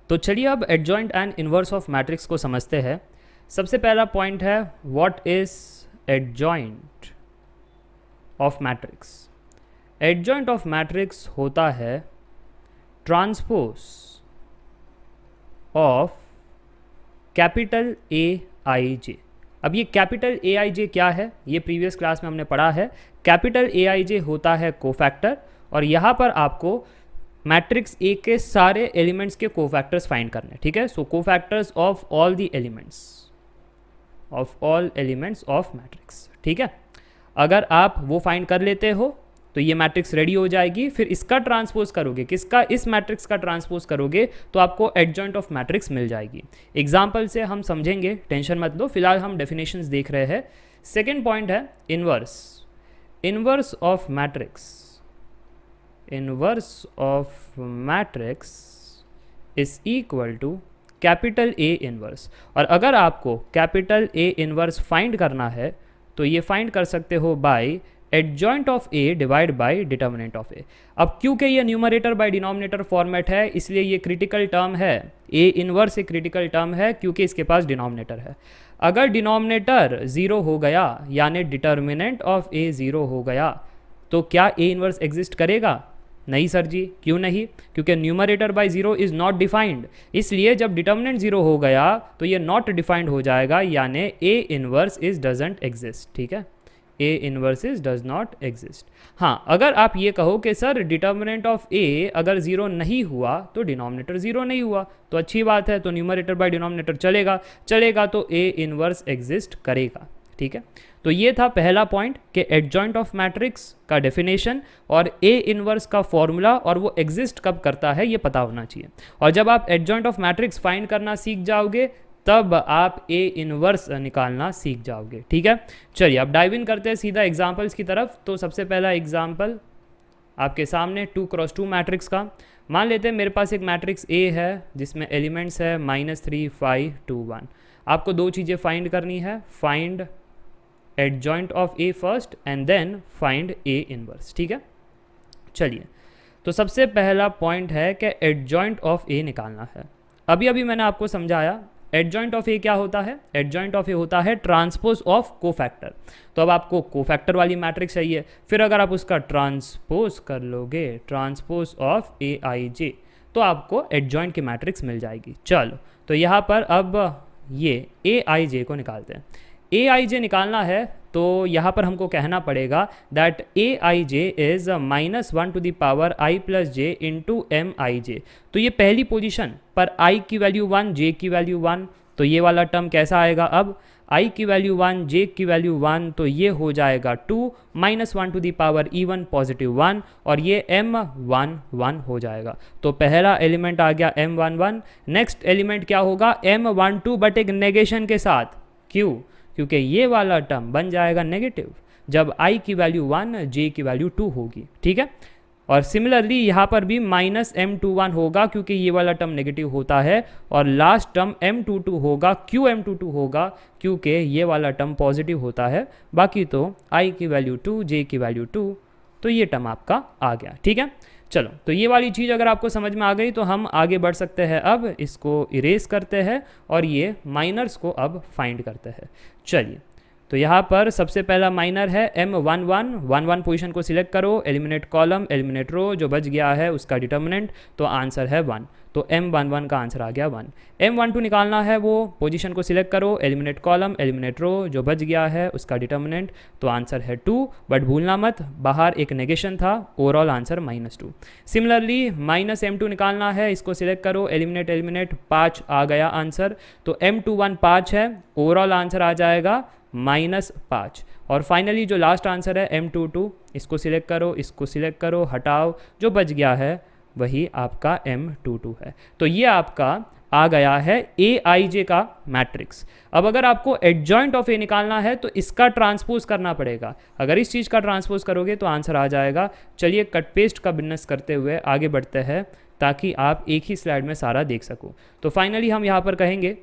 तो चलिए अब adjoint and inverse of matrix को समझते हैं। सबसे पहला पॉइंट है what is adjoint of matrix. Adjoint of matrix होता है transpose of capital A i जे। अब ये कैपिटल ए आई जे क्या है, ये प्रीवियस क्लास में हमने पढ़ा है। कैपिटल ए आई जे होता है कोफैक्टर, और यहाँ पर आपको मैट्रिक्स ए के सारे एलिमेंट्स के कोफैक्टर्स फाइंड करने, ठीक है। So cofactors of all the elements of matrix, ठीक है। अगर आप वो फाइंड कर लेते हो तो ये मैट्रिक्स रेडी हो जाएगी। फिर इसका ट्रांसपोज करोगे, किसका, इस मैट्रिक्स का ट्रांसपोज करोगे तो आपको एडजॉइंट ऑफ मैट्रिक्स मिल जाएगी। एग्जाम्पल से हम समझेंगे, टेंशन मत लो, फिलहाल हम डेफिनेशंस देख रहे हैं। सेकेंड पॉइंट है inverse of matrix is equal to capital A inverse. और अगर आपको कैपिटल ए इनवर्स फाइंड करना है तो ये फाइंड कर सकते हो by adjoint of A divide by determinant of A. अब क्योंकि ये न्यूमरेटर बाय डिनोमिनेटर फॉर्मेट है, इसलिए ये क्रिटिकल टर्म है। ए इनवर्स एक क्रिटिकल टर्म है क्योंकि इसके पास डिनोमिनेटर है। अगर डिनोमिनेटर 0 हो गया यानी डिटर्मिनेंट ऑफ ए 0 हो गया तो क्या ए इनवर्स एग्जिस्ट करेगा? नहीं सर जी, क्यों नहीं? क्योंकि numerator bye 0 is not defined. इसलिए जब डिटर्मिनेंट 0 हो गया तो ये नॉट डिफाइंड हो जाएगा, यानी ए इनवर्स इज डजंट एग्जिस्ट, ठीक है। ए इनवर्सिस डज नॉट एग्जिस्ट। हाँ, अगर आप ये कहो कि सर डिटर्मिनेंट ऑफ ए अगर 0 नहीं हुआ तो डिनोमिनेटर 0 नहीं हुआ, तो अच्छी बात है, तो न्यूमरेटर बाय डिनोमिनेटर चलेगा तो ए इनवर्स एग्जिस्ट करेगा, ठीक है। तो ये था पहला पॉइंट कि एडजॉइंट ऑफ मैट्रिक्स का डेफिनेशन और ए इनवर्स का फॉर्मूला, और वो एग्जिस्ट कब करता है ये पता होना चाहिए। और जब आप एडजॉइंट ऑफ मैट्रिक्स फाइंड करना सीख जाओगे तब आप ए इनवर्स निकालना सीख जाओगे, ठीक है। चलिए अब डाइव इन करते हैं सीधा एग्जांपल्स की तरफ। तो सबसे पहला एग्जांपल आपके सामने 2x2 मैट्रिक्स का। मान लेते हैं मेरे पास एक मैट्रिक्स ए है जिसमें एलिमेंट्स है -3 5 2 1। आपको दो चीज़ें फाइंड करनी है, find adjoint of A first and then find A inverse, ठीक है। चलिए, तो सबसे पहला पॉइंट है कि एडजॉइंट ऑफ ए निकालना है। अभी मैंने आपको समझाया एडजॉइंट ऑफ ए क्या होता है। एडजॉइंट ऑफ ए होता है ट्रांसपोज ऑफ कोफैक्टर। तो अब आपको कोफैक्टर वाली मैट्रिक्स चाहिए, फिर अगर आप उसका ट्रांसपोज कर लोगे, transpose of A i j, तो आपको एडजॉइंट की मैट्रिक्स मिल जाएगी। चलो, तो यहाँ पर अब ये ए आई जे को निकालते हैं। ए आई जे निकालना है तो यहाँ पर हमको कहना पड़ेगा that A i j is -1 to the power i plus j into M i j. तो ये पहली पोजीशन पर i की वैल्यू 1, j की वैल्यू 1, तो ये वाला टर्म कैसा आएगा? अब i की वैल्यू 1, j की वैल्यू 1, तो ये हो जाएगा 2 -1 to the power e1 positive 1, और ये m11 हो जाएगा। तो पहला एलिमेंट आ गया m11। नेक्स्ट एलिमेंट क्या होगा? m12 बट एक नेगेशन के साथ। क्यों? क्योंकि ये वाला टर्म बन जाएगा नेगेटिव जब i की वैल्यू 1, j की वैल्यू 2 होगी, ठीक है। और सिमिलरली यहाँ पर भी -m21 होगा क्योंकि ये वाला टर्म नेगेटिव होता है, और लास्ट टर्म m22 होगा। क्यों m22 होगा? क्योंकि ये वाला टर्म पॉजिटिव होता है। बाकी तो i की वैल्यू 2, j की वैल्यू 2, तो ये टर्म आपका आ गया, ठीक है। चलो, तो ये वाली चीज़ अगर आपको समझ में आ गई तो हम आगे बढ़ सकते हैं। अब इसको इरेज करते हैं और ये माइनर्स को अब फाइंड करते हैं। चलिए, तो यहाँ पर सबसे पहला माइनर है m11 पोजीशन को सिलेक्ट करो, एलिमिनेट कॉलम, एलिमिनेट रो, जो बच गया है उसका डिटर्मिनेंट, तो आंसर है 1। तो m11 का आंसर आ गया 1। m12 निकालना है, वो पोजीशन को सिलेक्ट करो, एलिमिनेट कॉलम, एलिमिनेट रो, जो बच गया है उसका डिटर्मिनेंट, तो आंसर है 2। बट भूलना मत, बाहर एक नेगेशन था, ओवरऑल आंसर -2। सिमिलरली -m2 निकालना है, इसको सिलेक्ट करो, एलिमिनेट 5 आ गया आंसर, तो m21 5 है, ओवरऑल आंसर आ जाएगा -5। और फाइनली जो लास्ट आंसर है m22, इसको सिलेक्ट करो, इसको सिलेक्ट करो, हटाओ, जो बच गया है वही आपका m22 है। तो ये आपका आ गया है ए आई जे का मैट्रिक्स। अब अगर आपको एडजॉइंट ऑफ ए निकालना है तो इसका ट्रांसपोज करना पड़ेगा। अगर इस चीज़ का ट्रांसपोज करोगे तो आंसर आ जाएगा। चलिए, कट पेस्ट का बिजनेस करते हुए आगे बढ़ते हैं ताकि आप एक ही स्लाइड में सारा देख सको। तो फाइनली हम यहाँ पर कहेंगे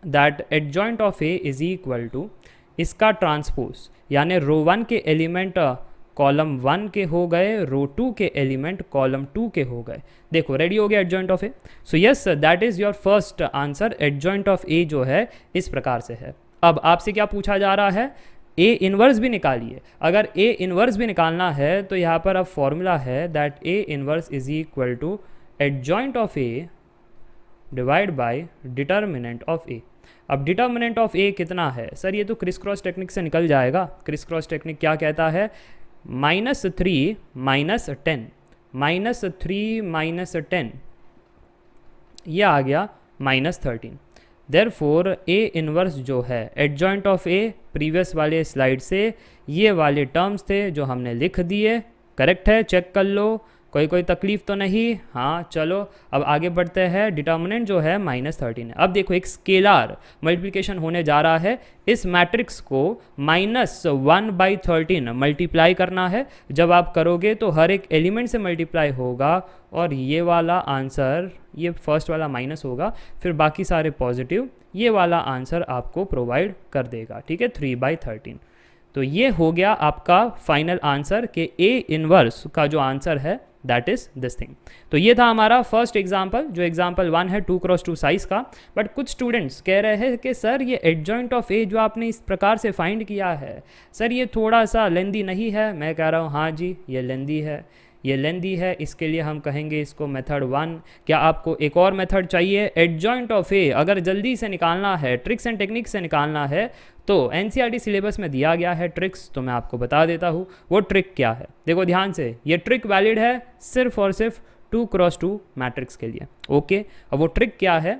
that adjoint of A is equal to इसका ट्रांसपोज, यानी रो 1 के एलिमेंट कॉलम 1 के हो गए, रो 2 के एलिमेंट कॉलम 2 के हो गए। देखो रेडी हो गया adjoint of A. So yes that is your first answer. Adjoint of A जो है इस प्रकार से है। अब आपसे क्या पूछा जा रहा है, ए इनवर्स भी निकालिए। अगर ए इनवर्स भी निकालना है तो यहाँ पर अब फॉर्मूला है that A inverse is equal to adjoint of A divide by determinant of A. अब डिटर्मिनेंट ऑफ ए कितना है सर, ये तो क्रिस क्रॉस टेक्निक से निकल जाएगा। क्रिस क्रॉस टेक्निक क्या कहता है, -3 -10, -3 -10 ये आ गया -13। देयरफॉर ए इनवर्स जो है एडजॉइंट ऑफ ए, प्रीवियस वाले स्लाइड से ये वाले टर्म्स थे जो हमने लिख दिए, करेक्ट है, चेक कर लो, कोई तकलीफ तो नहीं। हाँ चलो अब आगे बढ़ते हैं। डिटर्मिनेंट जो है -13 है। अब देखो एक स्केलार मल्टीप्लिकेशन होने जा रहा है, इस मैट्रिक्स को -1/13 मल्टीप्लाई करना है। जब आप करोगे तो हर एक एलिमेंट से मल्टीप्लाई होगा और ये वाला आंसर, ये फर्स्ट वाला माइनस होगा, फिर बाकी सारे पॉजिटिव, ये वाला आंसर आपको प्रोवाइड कर देगा। ठीक है, 3/13। तो ये हो गया आपका फाइनल आंसर कि ए इनवर्स का जो आंसर है दैट इज दिस थिंग। तो ये था हमारा फर्स्ट एग्जाम्पल, जो एग्जाम्पल 1 है 2x2 साइज का। बट कुछ स्टूडेंट्स कह रहे हैं कि सर ये एडजॉइंट ऑफ ए जो आपने इस प्रकार से फाइंड किया है सर ये थोड़ा सा लेंदी नहीं है। मैं कह रहा हूँ हाँ जी ये लेंदी है, ये लेंदी है, इसके लिए हम कहेंगे इसको मेथड 1। क्या आपको एक और मेथड चाहिए एडजॉइंट ऑफ ए अगर जल्दी से निकालना है, ट्रिक्स एंड टेक्निक से निकालना है, तो एनसीईआरटी सिलेबस में दिया गया है ट्रिक्स, तो मैं आपको बता देता हूँ वो ट्रिक क्या है। देखो ध्यान से, ये ट्रिक वैलिड है सिर्फ और सिर्फ 2x2 मैट्रिक्स के लिए। ओके, अब वो ट्रिक क्या है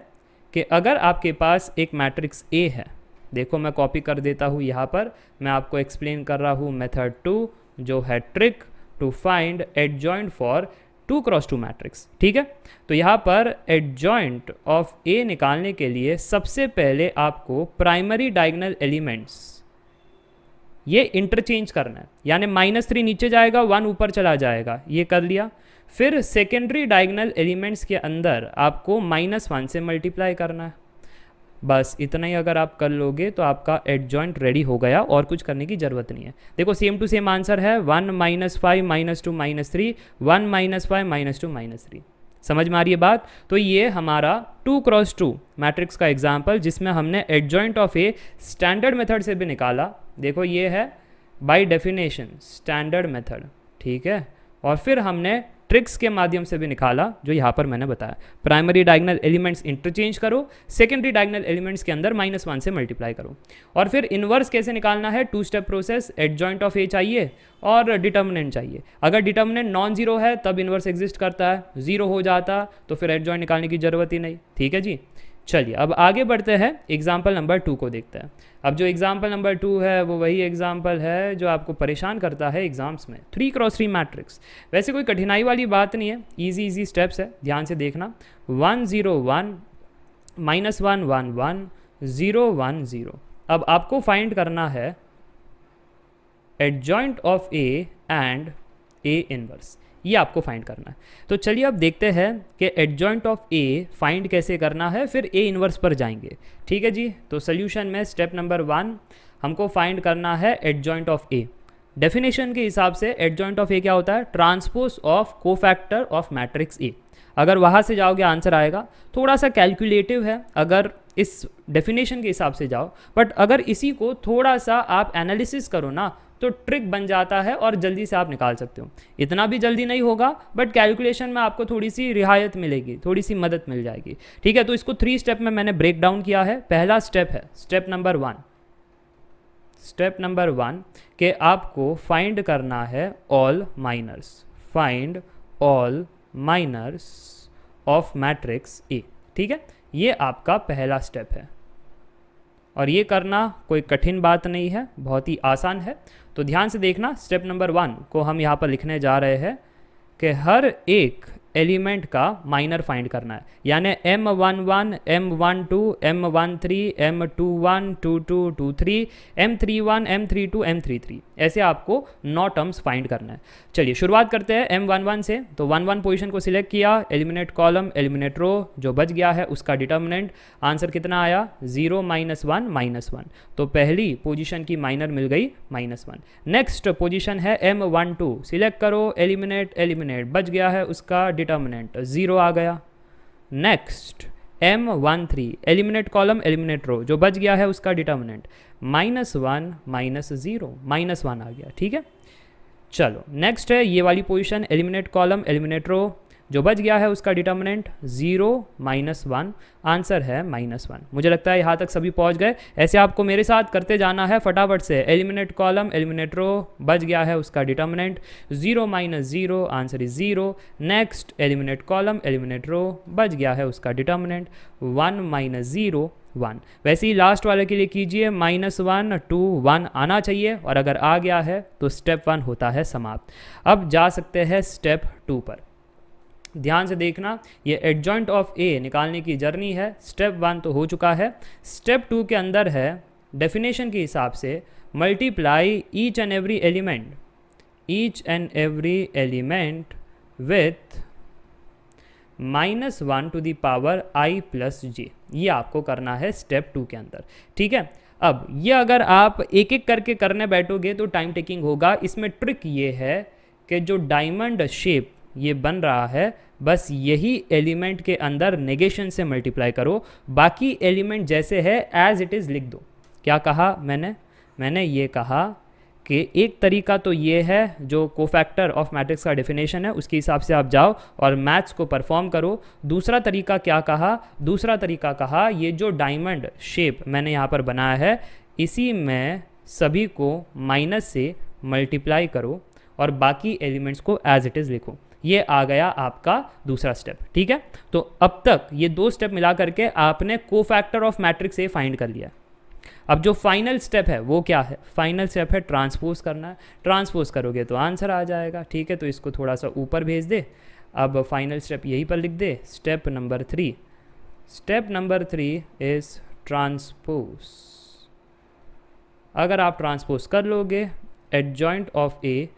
कि अगर आपके पास एक मैट्रिक्स ए है, देखो मैं कॉपी कर देता हूँ यहाँ पर, मैं आपको एक्सप्लेन कर रहा हूँ मेथड 2 जो है trick to find adjoint for 2x2 matrix. ठीक है, तो यहाँ पर एडजॉइंट ऑफ ए निकालने के लिए सबसे पहले आपको प्राइमरी डायगोनल एलिमेंट्स ये इंटरचेंज करना है, यानी -3 नीचे जाएगा, 1 ऊपर चला जाएगा, ये कर लिया। फिर सेकेंडरी डायगोनल एलिमेंट्स के अंदर आपको -1 से मल्टीप्लाई करना है। बस इतना ही अगर आप कर लोगे तो आपका एडजॉइंट रेडी हो गया, और कुछ करने की ज़रूरत नहीं है। देखो सेम टू सेम आंसर है 1 -5 -2 -3, 1 -5 -2 -3। समझ में आ रही है बात। तो ये हमारा 2x2 मैट्रिक्स का एग्जाम्पल जिसमें हमने adjoint of a standard method से भी निकाला। देखो ये है बाय डेफिनेशन स्टैंडर्ड मेथड, ठीक है, और फिर हमने ट्रिक्स के माध्यम से भी निकाला जो यहाँ पर मैंने बताया। प्राइमरी डायगोनल एलिमेंट्स इंटरचेंज करो, सेकेंडरी डायगोनल एलिमेंट्स के अंदर -1 से मल्टीप्लाई करो, और फिर इनवर्स कैसे निकालना है, 2 स्टेप प्रोसेस। एडजॉइंट ऑफ ए चाहिए और डिटर्मिनेंट चाहिए। अगर डिटर्मिनेंट नॉन जीरो है तब इनवर्स एग्जिस्ट करता है, जीरो हो जाता तो फिर एडजॉइंट निकालने की जरूरत ही नहीं। ठीक है जी, चलिए अब आगे बढ़ते हैं, एग्जाम्पल नंबर 2 को देखते हैं। अब जो एग्जाम्पल नंबर 2 है वो वही एग्जाम्पल है जो आपको परेशान करता है एग्जाम्स में, 3x3 मैट्रिक्स। वैसे कोई कठिनाई वाली बात नहीं है, इजी स्टेप्स है, ध्यान से देखना। 1 0 1 -1 1 1 0 1 0। अब आपको फाइंड करना है adjoint of A and A inverse, ये आपको फाइंड करना है। तो चलिए अब देखते हैं कि एडजॉइंट ऑफ ए फाइंड कैसे करना है, फिर ए इनवर्स पर जाएंगे। ठीक है जी, तो सोल्यूशन में स्टेप नंबर 1 हमको फाइंड करना है एडजॉइंट ऑफ ए। डेफिनेशन के हिसाब से एडजॉइंट ऑफ ए क्या होता है, transpose of cofactor of matrix ए। अगर वहाँ से जाओगे आंसर आएगा। थोड़ा सा कैलकुलेटिव है अगर इस डेफिनेशन के हिसाब से जाओ, बट अगर इसी को थोड़ा सा आप एनालिसिस करो ना तो ट्रिक बन जाता है और जल्दी से आप निकाल सकते हो। इतना भी जल्दी नहीं होगा बट कैलकुलेशन में आपको थोड़ी सी रियायत मिलेगी, थोड़ी सी मदद मिल जाएगी। ठीक है, तो इसको 3 स्टेप में मैंने ब्रेक डाउन किया है। पहला स्टेप है स्टेप नंबर 1। स्टेप नंबर 1 के आपको फाइंड करना है all minors, find all minors of matrix A. ठीक है, ये आपका पहला स्टेप है और ये करना कोई कठिन बात नहीं है, बहुत ही आसान है। तो ध्यान से देखना, स्टेप नंबर 1 को हम यहाँ पर लिखने जा रहे हैं कि हर एक एलिमेंट का माइनर फाइंड करना है, यानी M11, M12, M13, M21, 22, 23, M31, M32, M33, ऐसे आपको 9 टर्म्स फाइंड करना है। चलिए शुरुआत करते हैं M11 से। तो 11 पोजीशन को सिलेक्ट किया, एलिमिनेट कॉलम एलिमिनेट रो, जो बच गया है उसका डिटर्मिनेंट, आंसर कितना आया 0 -1 -1, तो पहली पोजीशन की माइनर मिल गई -1। नेक्स्ट पोजीशन है M12, सिलेक्ट करो, एलिमिनेट एलिमिनेट, बच गया है उसका डिटर्मिनेंट 0 आ गया। Next M13, eliminate column eliminate row, जो बच गया है उसका डिटर्मिनेंट -1 -0, -1 आ गया। ठीक है, चलो नेक्स्ट है ये वाली position, eliminate column eliminate row, जो बच गया है उसका डिटर्मिनेंट 0 -1, आंसर है -1। मुझे लगता है यहाँ तक सभी पहुँच गए। ऐसे आपको मेरे साथ करते जाना है फटाफट से। एलिमिनेट कॉलम एलिमिनेट रो, बच गया है उसका determinant 0 -0, answer is 0। Next eliminate column eliminate row, बच गया है उसका डिटर्मिनेंट 1 -0 1। वैसे ही लास्ट वाले के लिए कीजिए, -1 2 1 आना चाहिए, और अगर आ गया है तो स्टेप 1 होता है समाप्त। अब जा सकते हैं स्टेप 2 पर। ध्यान से देखना, ये एडजॉइंट ऑफ ए निकालने की जर्नी है। स्टेप 1 तो हो चुका है। स्टेप 2 के अंदर है, डेफिनेशन के हिसाब से multiply each and every element with -1 to the power i plus j. ये आपको करना है स्टेप 2 के अंदर। ठीक है, अब ये अगर आप एक एक करके करने बैठोगे तो टाइम टेकिंग होगा। इसमें ट्रिक ये है कि जो डायमंड शेप ये बन रहा है, बस यही एलिमेंट के अंदर नेगेशन से मल्टीप्लाई करो, बाकी एलिमेंट जैसे है एज इट इज़ लिख दो। क्या कहा मैंने ये कहा कि एक तरीका तो ये है, जो कोफैक्टर ऑफ मैट्रिक्स का डेफिनेशन है उसके हिसाब से आप जाओ और मैथ्स को परफॉर्म करो। दूसरा तरीका क्या कहा, दूसरा तरीका कहा ये जो डायमंड शेप मैंने यहाँ पर बनाया है, इसी में सभी को माइनस से मल्टीप्लाई करो और बाकी एलिमेंट्स को एज इट इज़ लिखो। ये आ गया आपका दूसरा स्टेप। ठीक है, तो अब तक ये 2 स्टेप मिला करके आपने cofactor of matrix A find कर लिया। अब जो फाइनल स्टेप है वो क्या है, फाइनल स्टेप है ट्रांसपोज करना है। ट्रांसपोज करोगे तो आंसर आ जाएगा। ठीक है, तो इसको थोड़ा सा ऊपर भेज दे। अब फाइनल स्टेप यहीं पर लिख दे, step number 3। Step number 3 is transpose. अगर आप ट्रांसपोज कर लोगे, adjoint of A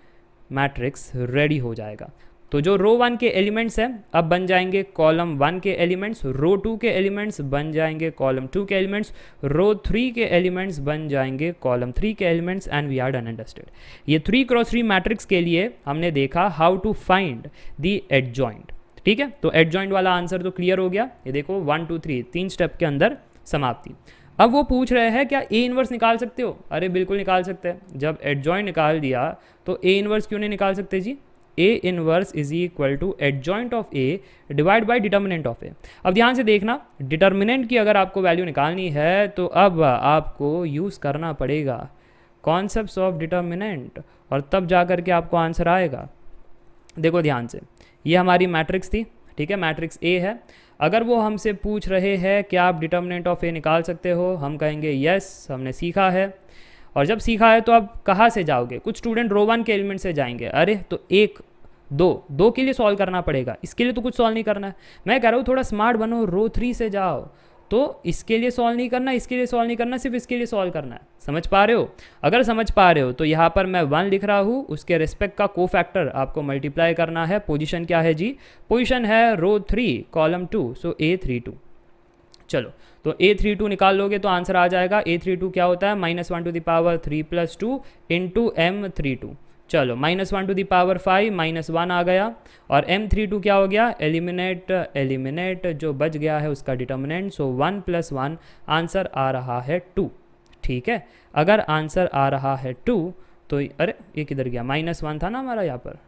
matrix ready हो जाएगा। तो जो रो 1 के एलिमेंट्स हैं अब बन जाएंगे कॉलम 1 के एलिमेंट्स, रो 2 के एलिमेंट्स बन जाएंगे कॉलम 2 के एलिमेंट्स, रो 3 के एलिमेंट्स बन जाएंगे कॉलम 3 के elements, and we are done and dusted. ये 3x3 मैट्रिक्स के लिए हमने देखा how to find the adjoint. ठीक है, तो एडजॉइंट वाला आंसर तो क्लियर हो गया। ये देखो 1 2 3 3 स्टेप के अंदर समाप्ति। अब वो पूछ रहे हैं क्या ए इनवर्स निकाल सकते हो? अरे बिल्कुल निकाल सकते हैं। जब एडजॉइंट निकाल दिया तो ए इनवर्स क्यों नहीं निकाल सकते जी? A inverse is equal to adjoint of A divide by determinant of A. अब ध्यान से देखना, डिटर्मिनेंट की अगर आपको वैल्यू निकालनी है तो अब आपको यूज़ करना पड़ेगा कॉन्सेप्ट्स ऑफ डिटर्मिनेंट, और तब जा कर के आपको आंसर आएगा। देखो ध्यान से, ये हमारी मैट्रिक्स थी। ठीक है, मैट्रिक्स ए है। अगर वो हमसे पूछ रहे हैं क्या आप डिटर्मिनेंट ऑफ ए निकाल सकते हो, हम कहेंगे यस, हमने सीखा है। और जब सीखा है तो अब कहाँ से जाओगे? कुछ स्टूडेंट रो 1 के एलिमेंट से जाएंगे। अरे तो 1 2 के लिए सॉल्व करना पड़ेगा, इसके लिए तो कुछ सॉल्व नहीं करना है। मैं कह रहा हूँ थोड़ा स्मार्ट बनो, रो 3 से जाओ। तो इसके लिए सॉल्व नहीं करना, इसके लिए सॉल्व नहीं करना, सिर्फ इसके लिए सॉल्व करना है। समझ पा रहे हो? अगर समझ पा रहे हो तो यहाँ पर मैं 1 लिख रहा हूँ, उसके रिस्पेक्ट का कोफैक्टर आपको मल्टीप्लाई करना है। पोजीशन क्या है जी? पोजीशन है रो 3 कॉलम 2, सो A32। चलो, तो A32 निकाल लोगे तो आंसर आ जाएगा। A32 क्या होता है? -1 to the power 3 + 2 into M32। चलो, -1 टू द पावर 5 -1 आ गया, और M32 क्या हो गया? एलिमिनेट जो बच गया है उसका डिटर्मिनेंट, सो 1 + 1, आंसर आ रहा है 2। ठीक है, अगर आंसर आ रहा है 2 तो अरे ये किधर गया? -1 था ना हमारा यहाँ पर।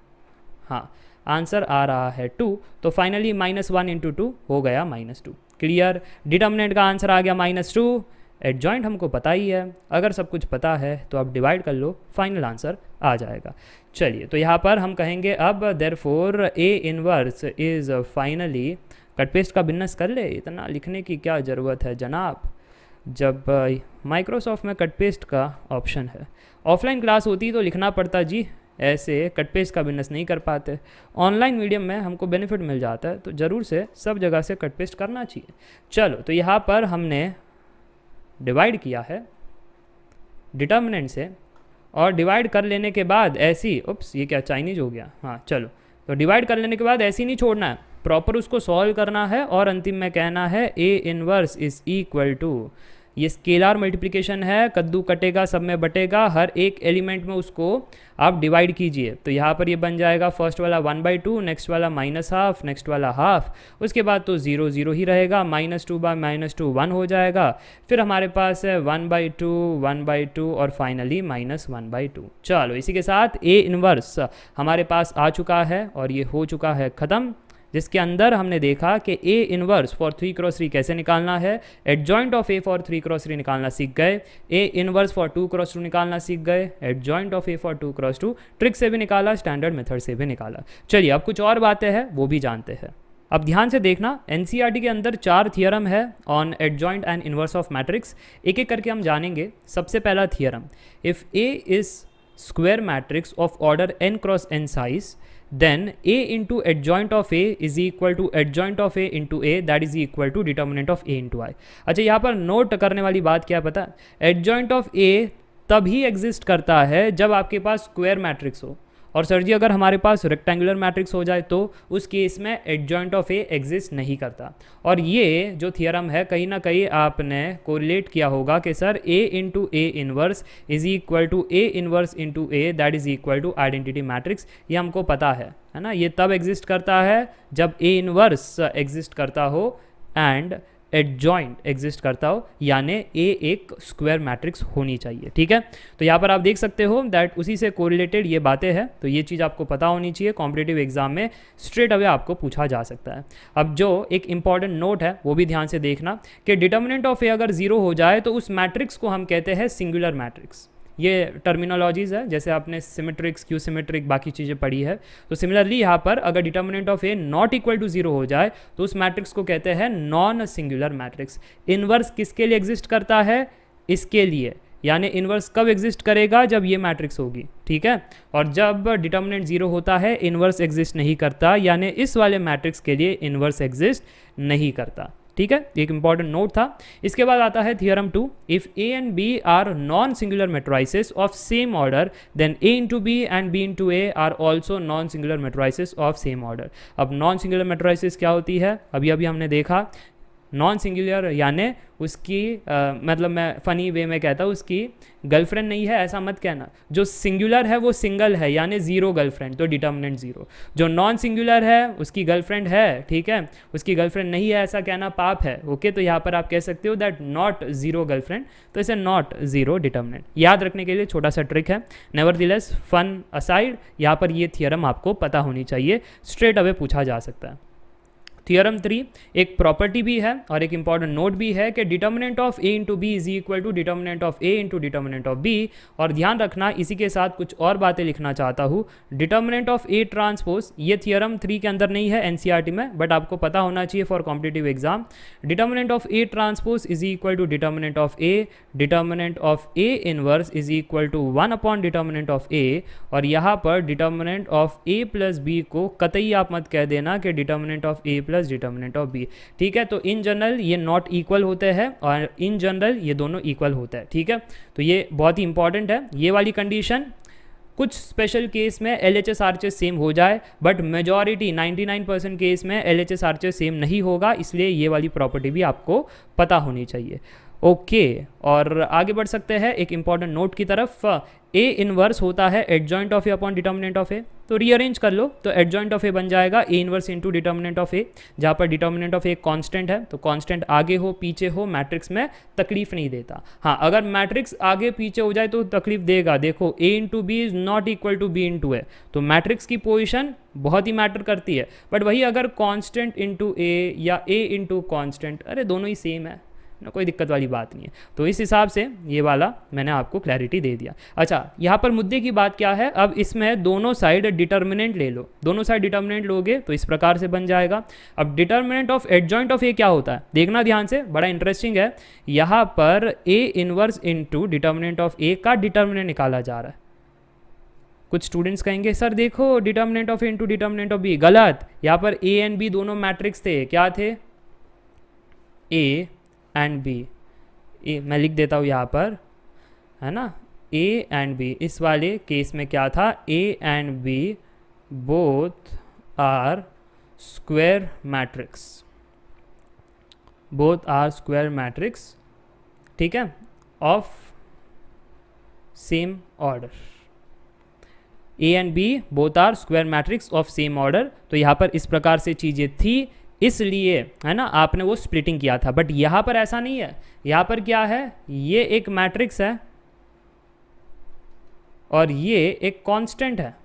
हाँ, आंसर आ रहा है 2, तो फाइनली -1 इंटू 2 हो गया -2। क्लियर? डिटर्मिनेंट का आंसर आ गया -2। एडजॉइंट हमको पता ही है, अगर सब कुछ पता है तो आप डिवाइड कर लो, फाइनल आंसर आ जाएगा। चलिए, तो यहाँ पर हम कहेंगे अब therefore A inverse is finally, cut paste का बिजनेस कर ले, इतना लिखने की क्या ज़रूरत है जनाब, जब माइक्रोसॉफ्ट में कट पेस्ट का ऑप्शन है। ऑफलाइन क्लास होती तो लिखना पड़ता जी, ऐसे कट पेस्ट का बिजनेस नहीं कर पाते। ऑनलाइन मीडियम में हमको बेनिफिट मिल जाता है, तो ज़रूर से सब जगह से कट पेस्ट करना चाहिए। चलो, तो यहाँ पर हमने डिवाइड किया है डिटर्मिनेंट से, और डिवाइड कर लेने के बाद ऐसी, उप्स ये क्या चाइनीज हो गया, हाँ चलो, तो डिवाइड कर लेने के बाद ऐसे ही नहीं छोड़ना है, प्रॉपर उसको सॉल्व करना है और अंतिम में कहना है A inverse is equal to, ये स्केलर मल्टीप्लिकेशन है, कद्दू कटेगा सब में बटेगा, हर एक एलिमेंट में उसको आप डिवाइड कीजिए। तो यहाँ पर ये बन जाएगा फर्स्ट वाला 1/2, नेक्स्ट वाला -½ नेक्स्ट वाला हाफ, उसके बाद तो 0 0 ही रहेगा, -2/-2 1 हो जाएगा, फिर हमारे पास है 1/2 1/2 और फाइनली -1/2। चलो, इसी के साथ ए इनवर्स हमारे पास आ चुका है और ये हो चुका है ख़त्म, जिसके अंदर हमने देखा कि ए इनवर्स फॉर 3x3 कैसे निकालना है, adjoint of A for 3x3 निकालना सीख गए, ए इनवर्स फॉर 2x2 निकालना सीख गए, adjoint of A for 2x2 trick से भी निकाला, स्टैंडर्ड मेथड से भी निकाला। चलिए, अब कुछ और बातें हैं वो भी जानते हैं। अब ध्यान से देखना, एनसीईआरटी के अंदर 4 थियरम है on adjoint and inverse of matrix, एक एक करके हम जानेंगे। सबसे पहला theorem, if A is square matrix of order n × n size, then A into adjoint of A is equal to adjoint of A into A, that is equal to determinant of A into I। अच्छा, यहाँ पर note करने वाली बात क्या पता, adjoint of A तभी exist करता है जब आपके पास स्क्वायर मैट्रिक्स हो, और सर जी अगर हमारे पास रेक्टेंगुलर मैट्रिक्स हो जाए तो उस केस में एडजॉइंट ऑफ ए एग्जिस्ट नहीं करता। और ये जो थियरम है कहीं ना कहीं आपने कोरिलेट किया होगा कि sir A into A inverse is equal to A inverse into A, that is equal to identity matrix, ये हमको पता है ना। ये तब एग्जिस्ट करता है जब ए इनवर्स एग्जिस्ट करता हो एंड एडजॉइंट एग्जिस्ट करता हो, यानी ए एक स्क्वायर मैट्रिक्स होनी चाहिए। ठीक है, तो यहाँ पर आप देख सकते हो दैट उसी से कोरिलेटेड ये बातें हैं, तो ये चीज़ आपको पता होनी चाहिए, कॉम्पिटिटिव एग्जाम में स्ट्रेट अवे आपको पूछा जा सकता है। अब जो एक इंपॉर्टेंट नोट है वो भी ध्यान से देखना कि डिटर्मिनेंट ऑफ ए अगर 0 हो जाए तो उस मैट्रिक्स को हम कहते हैं सिंगुलर मैट्रिक्स। ये टर्मिनोलॉजीज़ है, जैसे आपने सिमेट्रिक्स, क्यू सिमेट्रिक, बाकी चीज़ें पढ़ी है। तो सिमिलरली यहाँ पर अगर determinant of A not equal to 0 हो जाए तो उस मैट्रिक्स को कहते हैं नॉन सिंगुलर मैट्रिक्स। इनवर्स किसके लिए एग्जिस्ट करता है, इसके लिए, यानी इनवर्स कब एग्जिस्ट करेगा, जब ये मैट्रिक्स होगी। ठीक है, और जब डिटर्मिनेंट 0 होता है इनवर्स एग्जिस्ट नहीं करता, यानी इस वाले मैट्रिक्स के लिए इनवर्स एग्जिस्ट नहीं करता। ठीक है, एक इंपॉर्टेंट नोट था। इसके बाद आता है theorem 2, if A and B are non singular matrices of same order then A into B and B into A are also non singular matrices of same order. अब नॉन सिंगुलर मैट्रिसेस क्या होती है, अभी अभी हमने देखा, non singular यानी उसकी मतलब मैं फ़नी वे में कहता हूँ उसकी गर्लफ्रेंड नहीं है ऐसा मत कहना, जो सिंगुलर है वो सिंगल है यानी 0 गर्लफ्रेंड, तो डिटर्मिनेंट 0। जो नॉन सिंगुलर है उसकी गर्लफ्रेंड है, ठीक है, उसकी गर्लफ्रेंड नहीं है ऐसा कहना पाप है। ओके, तो यहाँ पर आप कह सकते हो दैट नॉट 0 गर्लफ्रेंड, तो इसे नॉट 0 डिटर्मिनेंट याद रखने के लिए छोटा सा ट्रिक है। नेवरदिलेस फन असाइड, यहाँ पर ये थियरम आपको पता होनी चाहिए, स्ट्रेट अवे पूछा जा सकता है। थियरम 3 एक प्रॉपर्टी भी है और एक इंपॉर्टेंट नोट भी है कि determinant of A into B is equal to determinant of A into determinant of B. और ध्यान रखना, इसी के साथ कुछ और बातें लिखना चाहता हूँ। डिटर्मिनेंट ऑफ ए ट्रांसपोज, ये थियरम 3 के अंदर नहीं है एनसीईआरटी में, बट आपको पता होना चाहिए for competitive exam. Determinant of A transpose is equal to determinant of A, determinant of A inverse is equal to 1 upon determinant of A. और यहाँ पर determinant of A plus B को कतई आप मत कह देना कि determinant of A plus determinant of B. ठीक है, तो इन जनरल ये नॉट इक्वल होते हैं और इन जनरल ये दोनों इक्वल होता है। ठीक है, तो ये बहुत ही इंपॉर्टेंट है ये वाली कंडीशन। कुछ स्पेशल केस में LHS RHS सेम हो जाए, बट मेजॉरिटी 99% केस में LHS RHS सेम नहीं होगा, इसलिए ये वाली प्रॉपर्टी भी आपको पता होनी चाहिए। ओके, और आगे बढ़ सकते हैं एक इंपॉर्टेंट नोट की तरफ। ए इनवर्स होता है adjoint of A upon determinant of A, तो रीअरेंज कर लो तो एडजॉइंट ऑफ ए बन जाएगा A inverse into determinant of A, जहाँ पर डिटर्मिनेंट ऑफ ए कांस्टेंट है, तो कांस्टेंट आगे हो पीछे हो मैट्रिक्स में तकलीफ नहीं देता। हाँ, अगर मैट्रिक्स आगे पीछे हो जाए तो तकलीफ देगा। देखो A into B is not equal to B into A, तो मैट्रिक्स की पोजिशन बहुत ही मैटर करती है। बट वही अगर कॉन्स्टेंट इंटू ए या ए इंटू कॉन्स्टेंट, अरे दोनों ही सेम है ना, कोई दिक्कत वाली बात नहीं है। तो इस हिसाब से ये वाला मैंने आपको क्लैरिटी दे दिया। अच्छा, यहाँ पर मुद्दे की बात क्या है, अब इसमें दोनों साइड डिटर्मिनेंट ले लो, दोनों साइड डिटर्मिनेंट लोगे तो इस प्रकार से बन जाएगा। अब डिटर्मिनेंट ऑफ एडजॉइंट ऑफ ए क्या होता है, देखना ध्यान से, बड़ा इंटरेस्टिंग है। यहाँ पर A inverse into determinant of A का डिटर्मिनेंट निकाला जा रहा है। कुछ स्टूडेंट्स कहेंगे सर देखो determinant of A into determinant of B, गलत। यहाँ पर ए एंड बी दोनों मैट्रिक्स थे, क्या थे, ए एंड बी। मैं लिख देता हूँ यहाँ पर, है ना, ए एंड बी। इस वाले केस में क्या था, A and B both are square matrix, both are square matrix, ठीक है, of same order. A and B both are square matrix of same order. तो यहाँ पर इस प्रकार से चीज़ें थी, इसलिए है ना आपने वो स्प्लिटिंग किया था। बट यहाँ पर ऐसा नहीं है, यहाँ पर क्या है, ये एक मैट्रिक्स है और ये एक कांस्टेंट है,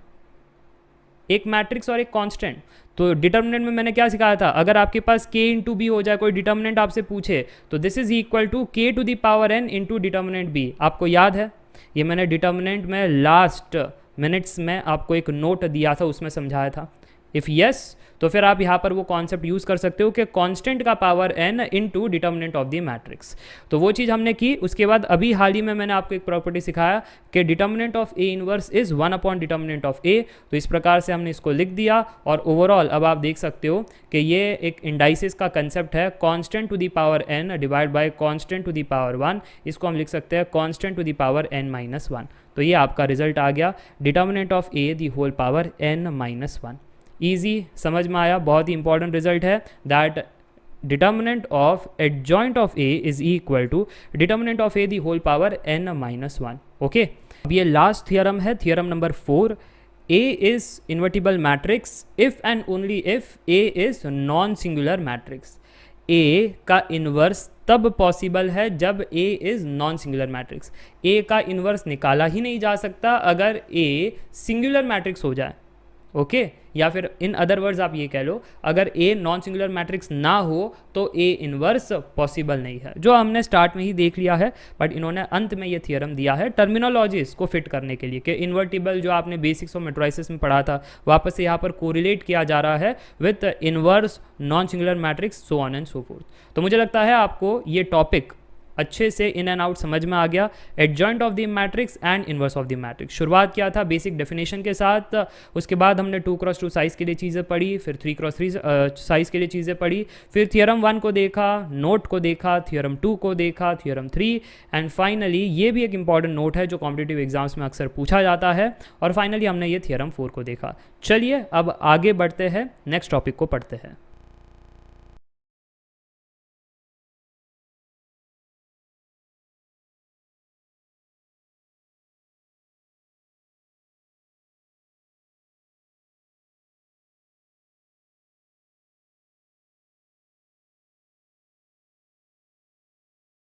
एक मैट्रिक्स और एक कांस्टेंट। तो डिटर्मिनेंट में मैंने क्या सिखाया था, अगर आपके पास k इंटू बी हो जाए, कोई डिटर्मिनेंट आपसे पूछे, तो this is equal to k to the power n into determinant b। आपको याद है, ये मैंने डिटर्मिनेंट में लास्ट मिनट्स में आपको एक नोट दिया था, उसमें समझाया था। इफ़ यस तो फिर आप यहाँ पर वो कॉन्सेप्ट यूज़ कर सकते हो कि कांस्टेंट का power n into determinant of the matrix. तो वो चीज़ हमने की। उसके बाद अभी हाल ही में मैंने आपको एक प्रॉपर्टी सिखाया कि determinant of A inverse is 1 upon determinant of A. तो इस प्रकार से हमने इसको लिख दिया और ओवरऑल अब आप देख सकते हो कि ये एक इंडाइसिस का कंसेप्ट है, constant to the power n divide by constant to the power 1। इसको हम लिख सकते हैं constant to the power n minus 1। तो ये आपका रिजल्ट आ गया, determinant of A the whole power n minus 1। Easy, समझ में आया, बहुत ही इंपॉर्टेंट रिजल्ट है that determinant of adjoint of A is equal to determinant of A the whole power n minus 1। Okay, अब ये लास्ट थियरम है, theorem number 4। A is invertible matrix if and only if A is non singular matrix. A का inverse तब possible है जब A is non singular matrix. A का inverse निकाला ही नहीं जा सकता अगर ए सिंगुलर मैट्रिक्स हो जाए। ओके, या फिर इन अदर वर्ड्स आप ये कह लो, अगर ए नॉन सिंगुलर मैट्रिक्स ना हो तो ए इनवर्स पॉसिबल नहीं है, जो हमने स्टार्ट में ही देख लिया है। बट इन्होंने अंत में ये थियरम दिया है टर्मिनोलॉजीज को फिट करने के लिए कि इन्वर्टिबल जो आपने बेसिक्स ऑफ मैट्रिसेस में पढ़ा था वापस से यहाँ पर कोरिलेट किया जा रहा है with inverse non singular matrix, so on and so fourth. तो मुझे लगता है आपको ये टॉपिक अच्छे से इन एंड आउट समझ में आ गया, adjoint of the matrix and inverse of the matrix. शुरुआत किया था बेसिक डेफिनेशन के साथ, उसके बाद हमने 2x2 साइज़ के लिए चीज़ें पढ़ी, फिर 3x3 साइज़ के लिए चीज़ें पढ़ी, फिर थियरम 1 को देखा, नोट को देखा, थियरम 2 को देखा, थियरम 3, एंड फाइनली ये भी एक इंपॉर्टेंट नोट है जो कॉम्पिटिटिव एग्जाम्स में अक्सर पूछा जाता है, और फाइनली हमने ये थियरम 4 को देखा। चलिए अब आगे बढ़ते हैं, नेक्स्ट टॉपिक को पढ़ते हैं।